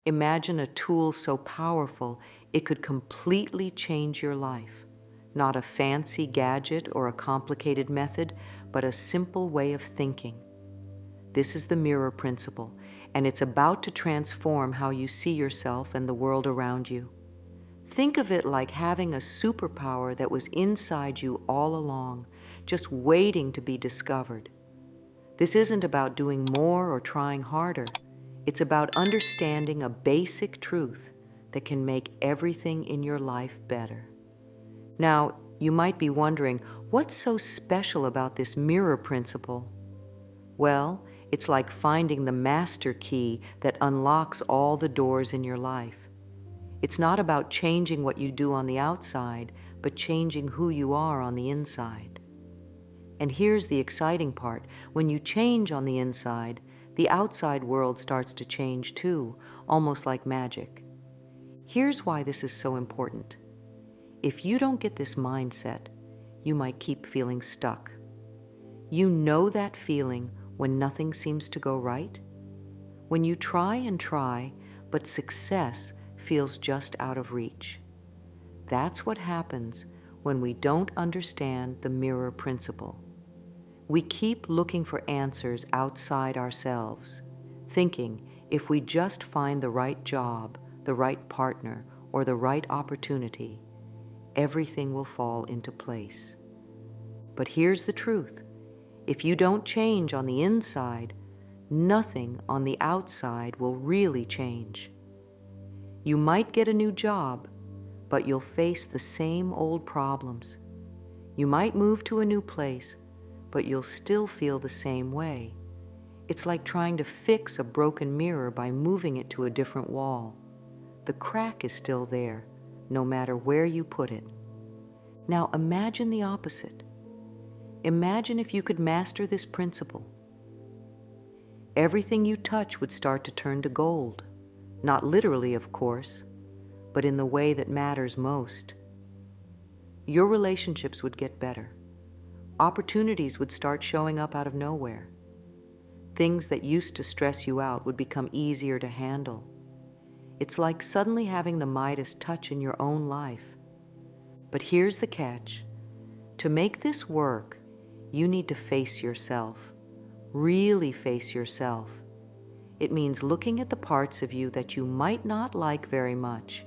Imagine a tool so powerful it could completely change your life. Not a fancy gadget or a complicated method, but a simple way of thinking. This is the mirror principle, and it's about to transform how you see yourself and the world around you. Think of it like having a superpower that was inside you all along, just waiting to be discovered. This isn't about doing more or trying harder. It's about understanding a basic truth that can make everything in your life better. Now, you might be wondering, what's so special about this mirror principle? Well, it's like finding the master key that unlocks all the doors in your life. It's not about changing what you do on the outside, but changing who you are on the inside. And here's the exciting part. When you change on the inside, the outside world starts to change too, almost like magic. Here's why this is so important. If you don't get this mindset, you might keep feeling stuck. You know that feeling when nothing seems to go right? When you try and try, but success feels just out of reach. That's what happens when we don't understand the mirror principle. We keep looking for answers outside ourselves, thinking if we just find the right job, the right partner, or the right opportunity, everything will fall into place. But here's the truth. If you don't change on the inside, nothing on the outside will really change. You might get a new job, but you'll face the same old problems. You might move to a new place, but you'll still feel the same way. It's like trying to fix a broken mirror by moving it to a different wall. The crack is still there, no matter where you put it. Now imagine the opposite. Imagine if you could master this principle. Everything you touch would start to turn to gold. Not literally, of course, but in the way that matters most. Your relationships would get better. Opportunities would start showing up out of nowhere. Things that used to stress you out would become easier to handle. It's like suddenly having the Midas touch in your own life. But here's the catch. To make this work, you need to face yourself. Really face yourself. It means looking at the parts of you that you might not like very much.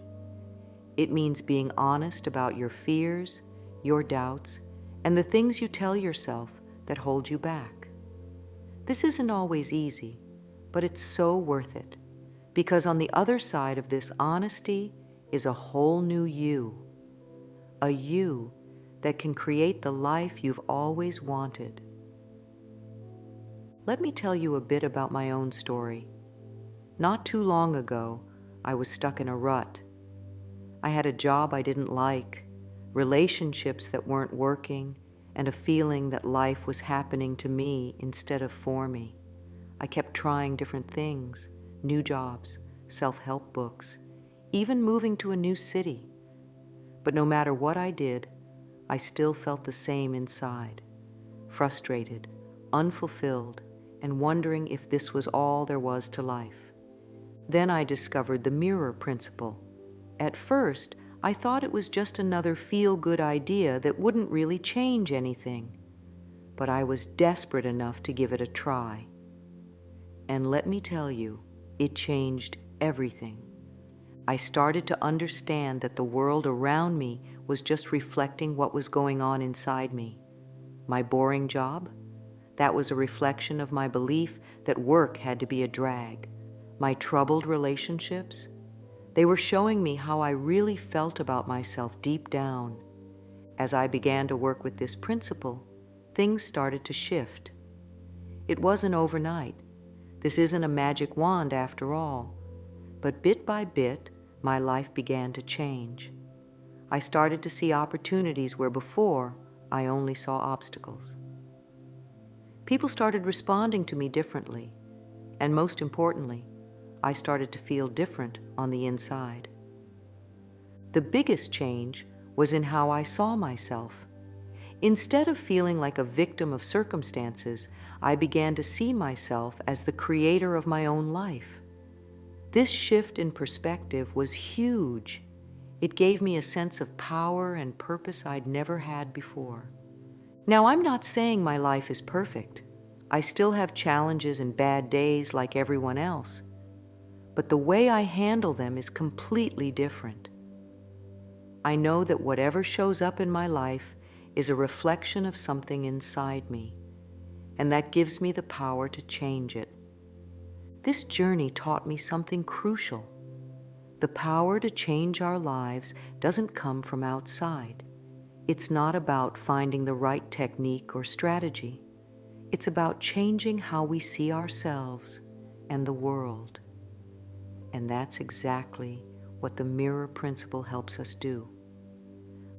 It means being honest about your fears, your doubts, and the things you tell yourself that hold you back. This isn't always easy, but it's so worth it, because on the other side of this honesty is a whole new you, a you that can create the life you've always wanted. Let me tell you a bit about my own story. Not too long ago, I was stuck in a rut. I had a job I didn't like, relationships that weren't working, and a feeling that life was happening to me instead of for me. I kept trying different things, new jobs, self-help books, even moving to a new city. But no matter what I did, I still felt the same inside, frustrated, unfulfilled, and wondering if this was all there was to life. Then I discovered the mirror principle. At first, I thought it was just another feel-good idea that wouldn't really change anything. But I was desperate enough to give it a try. And let me tell you, it changed everything. I started to understand that the world around me was just reflecting what was going on inside me. My boring job? That was a reflection of my belief that work had to be a drag. My troubled relationships? They were showing me how I really felt about myself deep down. As I began to work with this principle, things started to shift. It wasn't overnight. This isn't a magic wand after all. But bit by bit, my life began to change. I started to see opportunities where before I only saw obstacles. People started responding to me differently, and most importantly, I started to feel different on the inside. The biggest change was in how I saw myself. Instead of feeling like a victim of circumstances, I began to see myself as the creator of my own life. This shift in perspective was huge. It gave me a sense of power and purpose I'd never had before. Now, I'm not saying my life is perfect. I still have challenges and bad days like everyone else, but the way I handle them is completely different. I know that whatever shows up in my life is a reflection of something inside me, and that gives me the power to change it. This journey taught me something crucial. The power to change our lives doesn't come from outside. It's not about finding the right technique or strategy. It's about changing how we see ourselves and the world. And that's exactly what the mirror principle helps us do.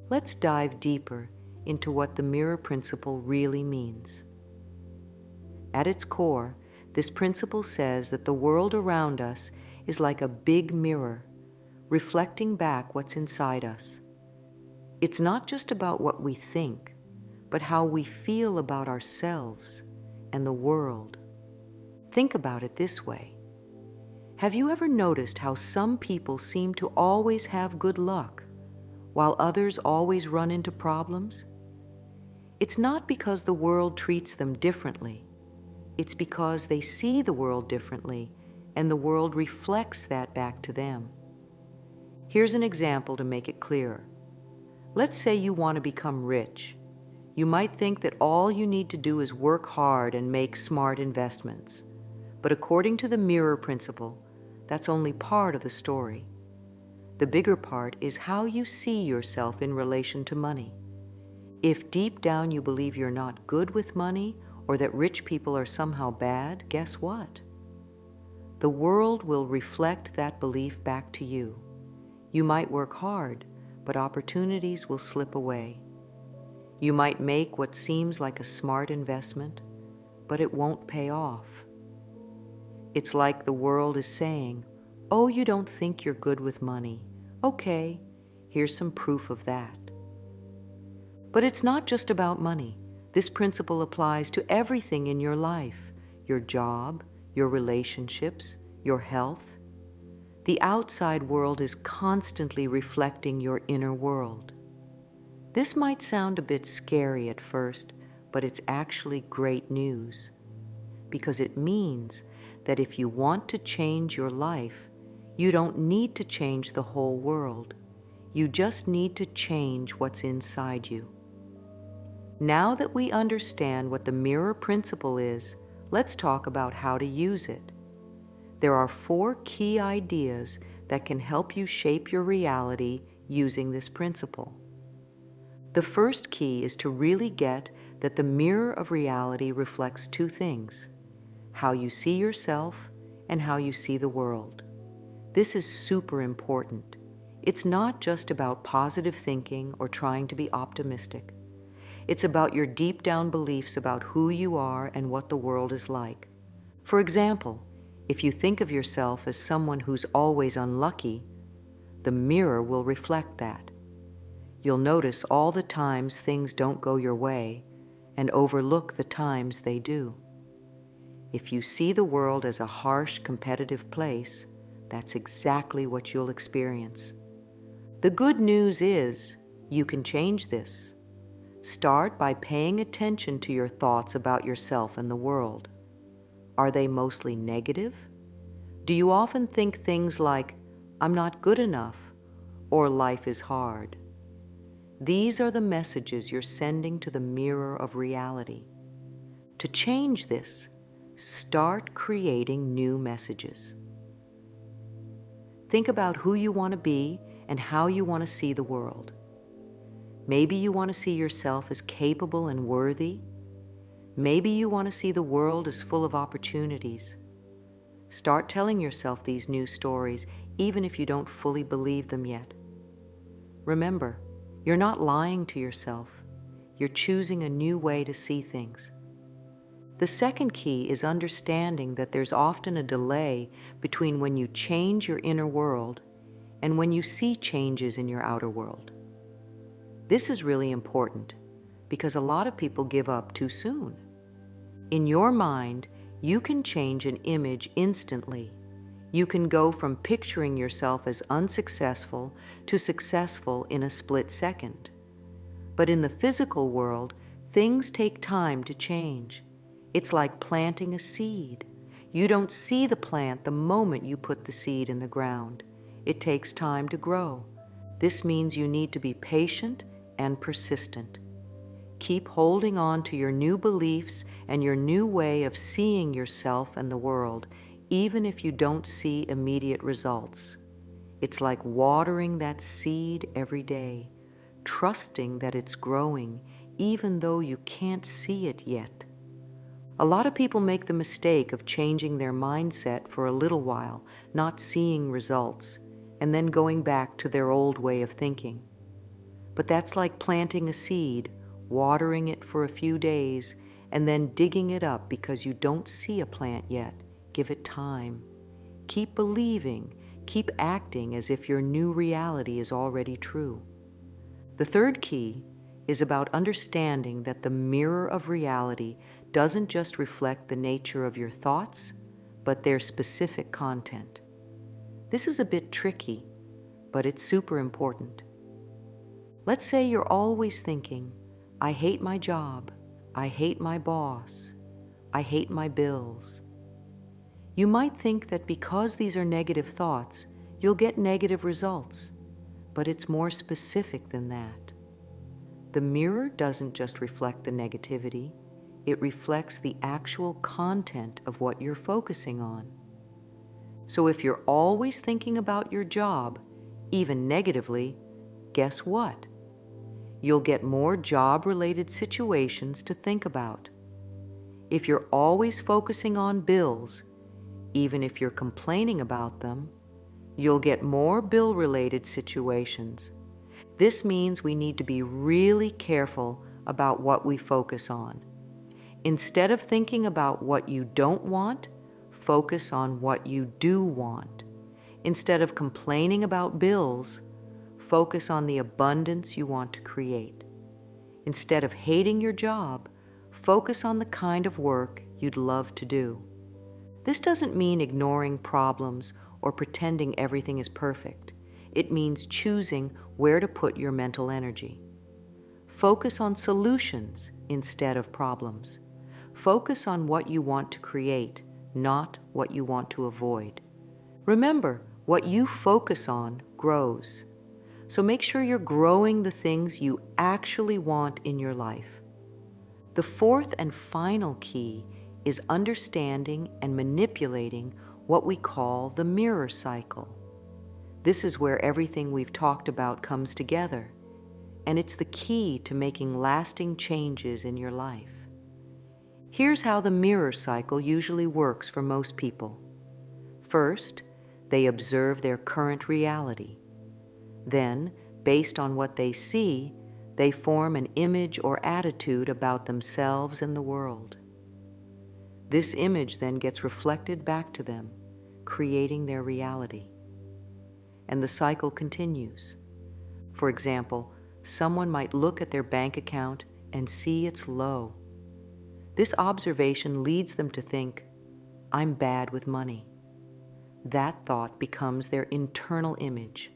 Let's dive deeper into what the mirror principle really means. At its core, this principle says that the world around us is like a big mirror, reflecting back what's inside us. It's not just about what we think, but how we feel about ourselves and the world. Think about it this way. Have you ever noticed how some people seem to always have good luck, while others always run into problems? It's not because the world treats them differently. It's because they see the world differently, and the world reflects that back to them. Here's an example to make it clearer. Let's say you want to become rich. You might think that all you need to do is work hard and make smart investments. But according to the mirror principle, that's only part of the story. The bigger part is how you see yourself in relation to money. If deep down you believe you're not good with money, or that rich people are somehow bad, guess what? The world will reflect that belief back to you. You might work hard, but opportunities will slip away. You might make what seems like a smart investment, but it won't pay off. It's like the world is saying, "Oh, you don't think you're good with money? Okay, here's some proof of that." But it's not just about money. This principle applies to everything in your life, your job, your relationships, your health. The outside world is constantly reflecting your inner world. This might sound a bit scary at first, but it's actually great news, because it means that if you want to change your life, you don't need to change the whole world. You just need to change what's inside you. Now that we understand what the mirror principle is, let's talk about how to use it. There are 4 key ideas that can help you shape your reality using this principle. The first key is to really get that the mirror of reality reflects 2 things: how you see yourself and how you see the world. This is super important. It's not just about positive thinking or trying to be optimistic. It's about your deep down beliefs about who you are and what the world is like. For example, if you think of yourself as someone who's always unlucky, the mirror will reflect that. You'll notice all the times things don't go your way and overlook the times they do. If you see the world as a harsh, competitive place, that's exactly what you'll experience. The good news is you can change this. Start by paying attention to your thoughts about yourself and the world. Are they mostly negative? Do you often think things like, "I'm not good enough," or "life is hard"? These are the messages you're sending to the mirror of reality. To change this, start creating new messages. Think about who you want to be and how you want to see the world. Maybe you want to see yourself as capable and worthy. Maybe you want to see the world as full of opportunities. Start telling yourself these new stories, even if you don't fully believe them yet. Remember, you're not lying to yourself. You're choosing a new way to see things. The second key is understanding that there's often a delay between when you change your inner world and when you see changes in your outer world. This is really important because a lot of people give up too soon. In your mind, you can change an image instantly. You can go from picturing yourself as unsuccessful to successful in a split second. But in the physical world, things take time to change. It's like planting a seed. You don't see the plant the moment you put the seed in the ground. It takes time to grow. This means you need to be patient and persistent. Keep holding on to your new beliefs and your new way of seeing yourself and the world, even if you don't see immediate results. It's like watering that seed every day, trusting that it's growing, even though you can't see it yet. A lot of people make the mistake of changing their mindset for a little while, not seeing results, and then going back to their old way of thinking. But that's like planting a seed, watering it for a few days, and then digging it up because you don't see a plant yet. Give it time. Keep believing, keep acting as if your new reality is already true. The third key is about understanding that the mirror of reality doesn't just reflect the nature of your thoughts, but their specific content. This is a bit tricky, but it's super important. Let's say you're always thinking, I hate my job, I hate my boss, I hate my bills. You might think that because these are negative thoughts, you'll get negative results, but it's more specific than that. The mirror doesn't just reflect the negativity, it reflects the actual content of what you're focusing on. So if you're always thinking about your job, even negatively, guess what? You'll get more job-related situations to think about. If you're always focusing on bills, even if you're complaining about them, you'll get more bill-related situations. This means we need to be really careful about what we focus on. Instead of thinking about what you don't want, focus on what you do want. Instead of complaining about bills, focus on the abundance you want to create. Instead of hating your job, focus on the kind of work you'd love to do. This doesn't mean ignoring problems or pretending everything is perfect. It means choosing where to put your mental energy. Focus on solutions instead of problems. Focus on what you want to create, not what you want to avoid. Remember, what you focus on grows. So make sure you're growing the things you actually want in your life. The fourth and final key is understanding and manipulating what we call the mirror cycle. This is where everything we've talked about comes together, and it's the key to making lasting changes in your life. Here's how the mirror cycle usually works for most people. First, they observe their current reality. Then, based on what they see, they form an image or attitude about themselves and the world. This image then gets reflected back to them, creating their reality. And the cycle continues. For example, someone might look at their bank account and see it's low. This observation leads them to think, I'm bad with money. That thought becomes their internal image.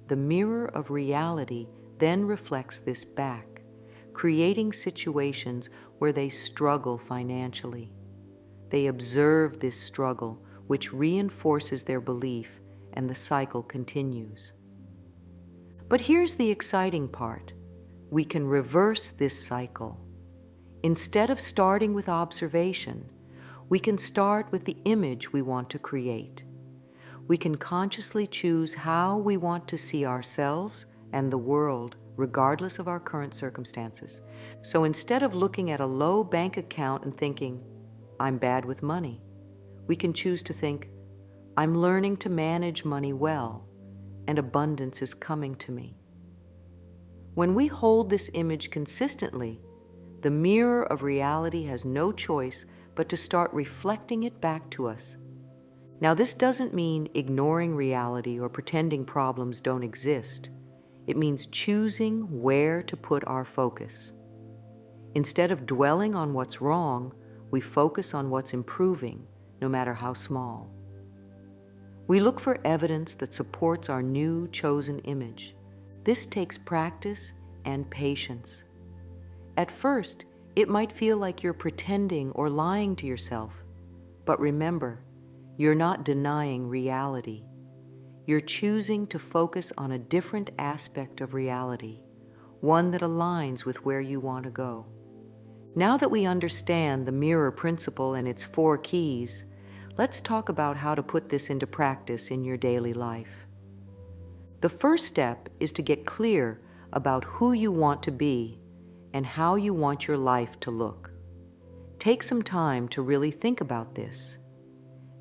The mirror of reality then reflects this back, creating situations where they struggle financially. They observe this struggle, which reinforces their belief, and the cycle continues. But here's the exciting part. We can reverse this cycle. Instead of starting with observation, we can start with the image we want to create. We can consciously choose how we want to see ourselves and the world, regardless of our current circumstances. So instead of looking at a low bank account and thinking, I'm bad with money, we can choose to think, I'm learning to manage money well, and abundance is coming to me. When we hold this image consistently, the mirror of reality has no choice but to start reflecting it back to us. Now, this doesn't mean ignoring reality or pretending problems don't exist. It means choosing where to put our focus. Instead of dwelling on what's wrong, we focus on what's improving, no matter how small. We look for evidence that supports our new chosen image. This takes practice and patience. At first, it might feel like you're pretending or lying to yourself, but remember, you're not denying reality. You're choosing to focus on a different aspect of reality, one that aligns with where you want to go. Now that we understand the mirror principle and its 4 keys, let's talk about how to put this into practice in your daily life. The first step is to get clear about who you want to be and how you want your life to look. Take some time to really think about this.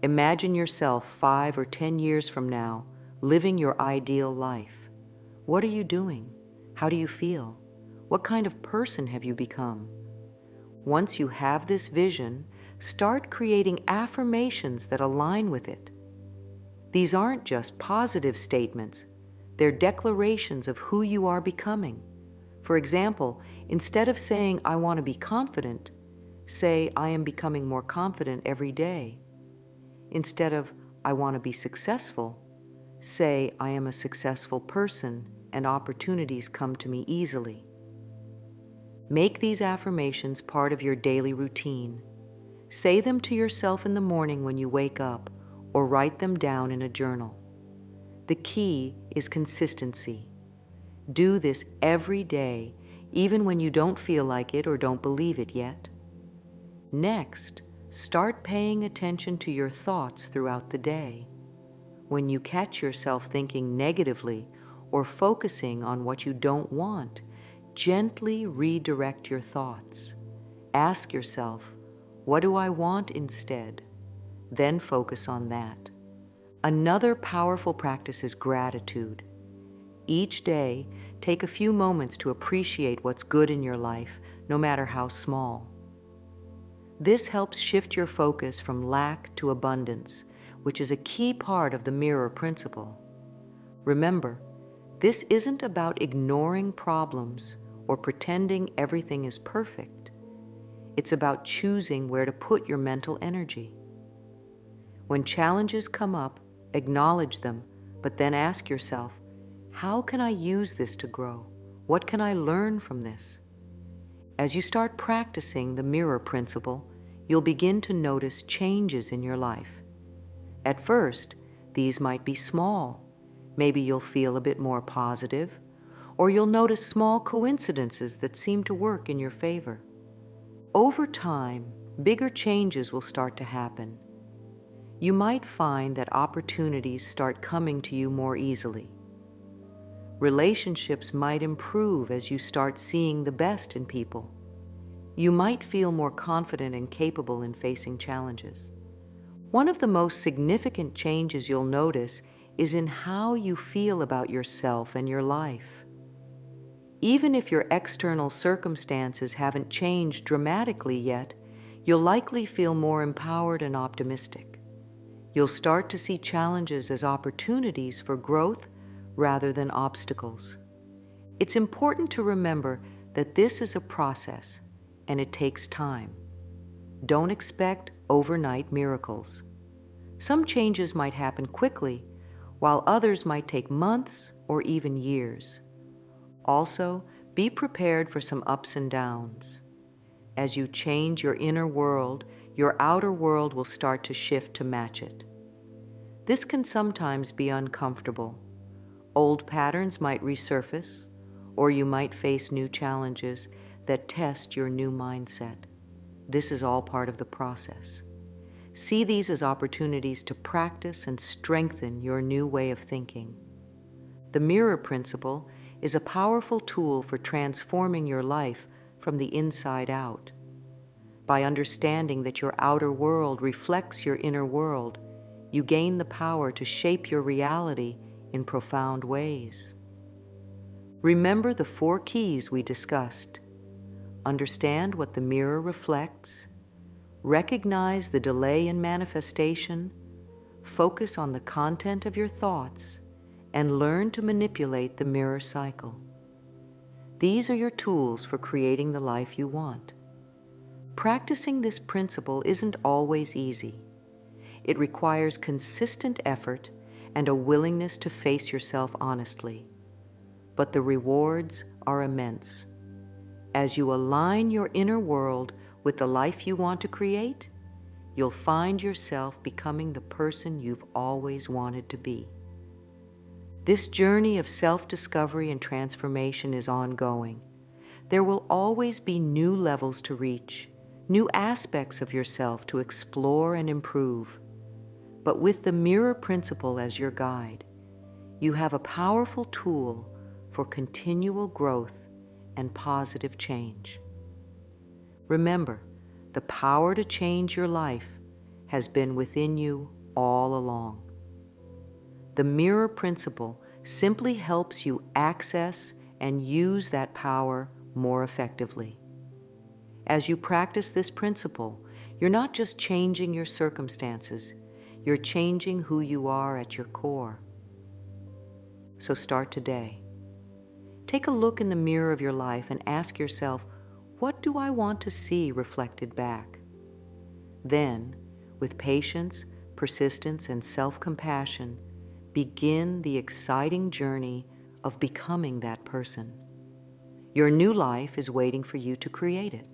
Imagine yourself 5 or 10 years from now living your ideal life. What are you doing? How do you feel? What kind of person have you become? Once you have this vision, start creating affirmations that align with it. These aren't just positive statements, they're declarations of who you are becoming. For example, instead of saying, "I want to be confident," say, "I am becoming more confident every day." Instead of, "I want to be successful," say, "I am a successful person and opportunities come to me easily." Make these affirmations part of your daily routine. Say them to yourself in the morning when you wake up, or write them down in a journal. The key is consistency. Do this every day, even when you don't feel like it or don't believe it yet. Next, start paying attention to your thoughts throughout the day. When you catch yourself thinking negatively or focusing on what you don't want, gently redirect your thoughts. Ask yourself, "What do I want instead?" Then focus on that. Another powerful practice is gratitude. Each day, take a few moments to appreciate what's good in your life, no matter how small. This helps shift your focus from lack to abundance, which is a key part of the mirror principle. Remember, this isn't about ignoring problems or pretending everything is perfect. It's about choosing where to put your mental energy. When challenges come up, acknowledge them, but then ask yourself, how can I use this to grow? What can I learn from this? As you start practicing the mirror principle, you'll begin to notice changes in your life. At first, these might be small. Maybe you'll feel a bit more positive, or you'll notice small coincidences that seem to work in your favor. Over time, bigger changes will start to happen. You might find that opportunities start coming to you more easily. Relationships might improve as you start seeing the best in people. You might feel more confident and capable in facing challenges. One of the most significant changes you'll notice is in how you feel about yourself and your life. Even if your external circumstances haven't changed dramatically yet, you'll likely feel more empowered and optimistic. You'll start to see challenges as opportunities for growth rather than obstacles. It's important to remember that this is a process and it takes time. Don't expect overnight miracles. Some changes might happen quickly, while others might take months or even years. Also, be prepared for some ups and downs. As you change your inner world, your outer world will start to shift to match it. This can sometimes be uncomfortable. Old patterns might resurface, or you might face new challenges that test your new mindset. This is all part of the process. See these as opportunities to practice and strengthen your new way of thinking. The mirror principle is a powerful tool for transforming your life from the inside out. By understanding that your outer world reflects your inner world, you gain the power to shape your reality in profound ways. Remember the 4 keys we discussed. Understand what the mirror reflects, recognize the delay in manifestation, focus on the content of your thoughts, and learn to manipulate the mirror cycle. These are your tools for creating the life you want. Practicing this principle isn't always easy. It requires consistent effort and a willingness to face yourself honestly. But the rewards are immense. As you align your inner world with the life you want to create, you'll find yourself becoming the person you've always wanted to be. This journey of self-discovery and transformation is ongoing. There will always be new levels to reach, new aspects of yourself to explore and improve. But with the mirror principle as your guide, you have a powerful tool for continual growth and positive change. Remember, the power to change your life has been within you all along. The mirror principle simply helps you access and use that power more effectively. As you practice this principle, you're not just changing your circumstances, you're changing who you are at your core. So start today. Take a look in the mirror of your life and ask yourself, what do I want to see reflected back? Then, with patience, persistence, and self-compassion, begin the exciting journey of becoming that person. Your new life is waiting for you to create it.